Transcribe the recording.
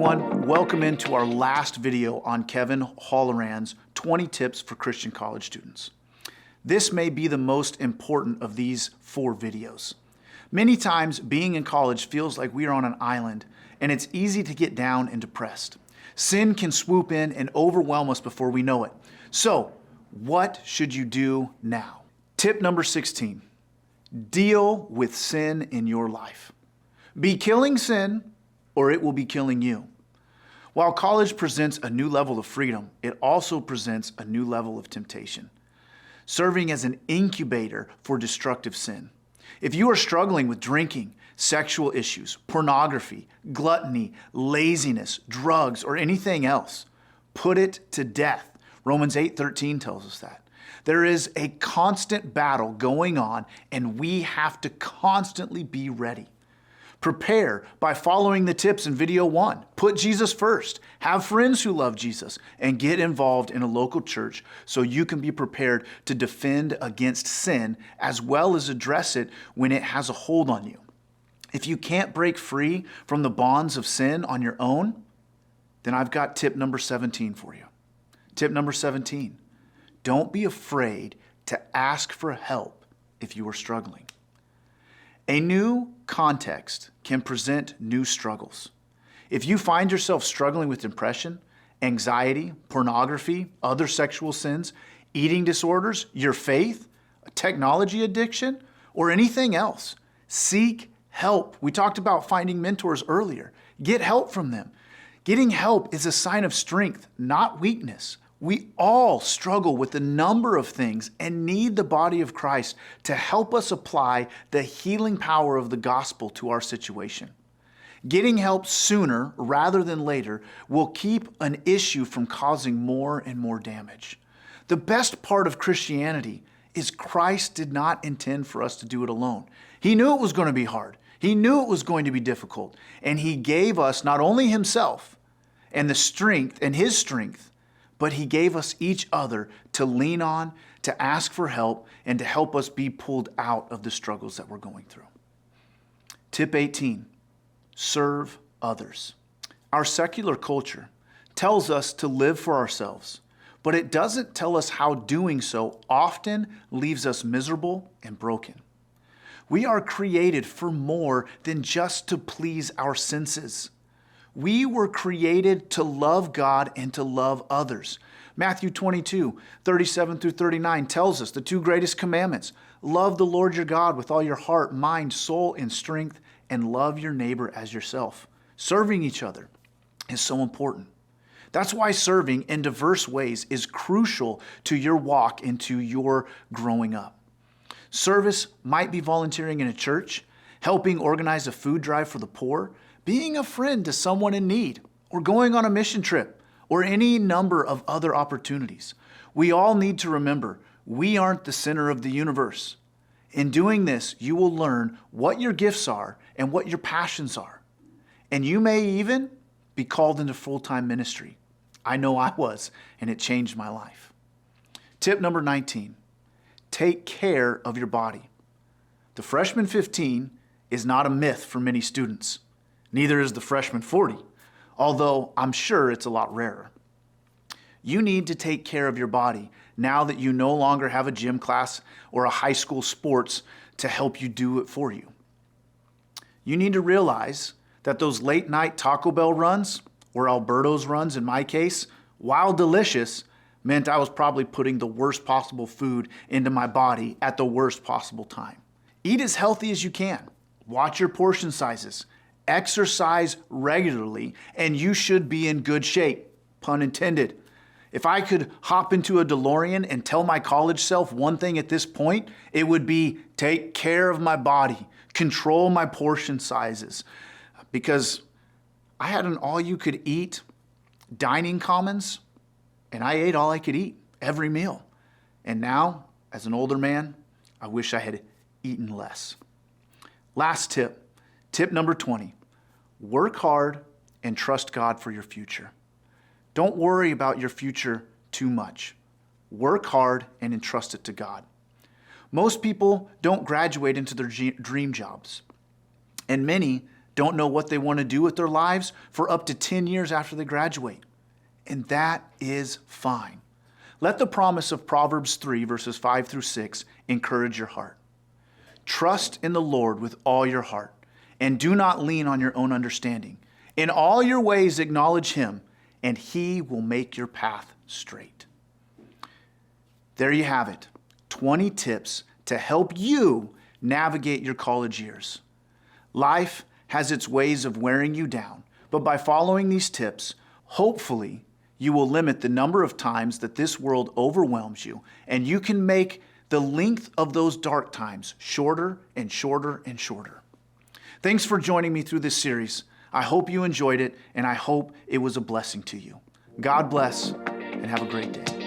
everyone, welcome into our last video on Kevin Holleran's 20 tips for Christian college students. This may be the most important of these 4 videos. Many times being in college feels like we are on an island and it's easy to get down and depressed. Sin can swoop in and overwhelm us before we know it. So, what should you do now? Tip number 16, deal with sin in your life. Be killing sin or it will be killing you. While college presents a new level of freedom, it also presents a new level of temptation, serving as an incubator for destructive sin. If you are struggling with drinking, sexual issues, pornography, gluttony, laziness, drugs, or anything else, put it to death. Romans 8:13 tells us that. There is a constant battle going on, and we have to constantly be ready. Prepare by following the tips in video 1. Put Jesus first. Have friends who love Jesus and get involved in a local church so you can be prepared to defend against sin as well as address it when it has a hold on you. If you can't break free from the bonds of sin on your own, then I've got tip number 17 for you. Tip number 17, don't be afraid to ask for help if you are struggling. A new context can present new struggles. If you find yourself struggling with depression, anxiety, pornography, other sexual sins, eating disorders, your faith, technology addiction, or anything else, seek help. We talked about finding mentors earlier. Get help from them. Getting help is a sign of strength, not weakness. We all struggle with a number of things and need the body of Christ to help us apply the healing power of the gospel to our situation. Getting help sooner rather than later will keep an issue from causing more and more damage. The best part of Christianity is Christ did not intend for us to do it alone. He knew it was going to be hard. He knew it was going to be difficult. And He gave us not only Himself and the strength and His strength, but He gave us each other to lean on, to ask for help, and to help us be pulled out of the struggles that we're going through. Tip 18, serve others. Our secular culture tells us to live for ourselves, but it doesn't tell us how doing so often leaves us miserable and broken. We are created for more than just to please our senses. We were created to love God and to love others. Matthew 22:37-39 tells us the 2 greatest commandments. Love the Lord your God with all your heart, mind, soul, and strength, and love your neighbor as yourself. Serving each other is so important. That's why serving in diverse ways is crucial to your walk into your growing up. Service might be volunteering in a church, helping organize a food drive for the poor, being a friend to someone in need, or going on a mission trip, or any number of other opportunities. We all need to remember we aren't the center of the universe. In doing this, you will learn what your gifts are and what your passions are. And you may even be called into full-time ministry. I know I was, and it changed my life. Tip number 19, take care of your body. The freshman 15 is not a myth for many students. Neither is the freshman 40, although I'm sure it's a lot rarer. You need to take care of your body now that you no longer have a gym class or a high school sports to help you do it for you. You need to realize that those late night Taco Bell runs, or Alberto's runs in my case, while delicious, meant I was probably putting the worst possible food into my body at the worst possible time. Eat as healthy as you can. Watch your portion sizes. Exercise regularly, and you should be in good shape, pun intended. If I could hop into a DeLorean and tell my college self one thing at this point, it would be take care of my body, control my portion sizes, because I had an all-you-could-eat dining commons, and I ate all I could eat every meal. And now, as an older man, I wish I had eaten less. Last tip, tip number 20. Work hard and trust God for your future. Don't worry about your future too much. Work hard and entrust it to God. Most people don't graduate into their dream jobs, and many don't know what they want to do with their lives for up to 10 years after they graduate. And that is fine. Let the promise of Proverbs 3, verses 5 through 6, encourage your heart. Trust in the Lord with all your heart, and do not lean on your own understanding. In all your ways acknowledge Him, and He will make your path straight. There you have it, 20 tips to help you navigate your college years. Life has its ways of wearing you down, but by following these tips, hopefully you will limit the number of times that this world overwhelms you, and you can make the length of those dark times shorter and shorter and shorter. Thanks for joining me through this series. I hope you enjoyed it, and I hope it was a blessing to you. God bless, and have a great day.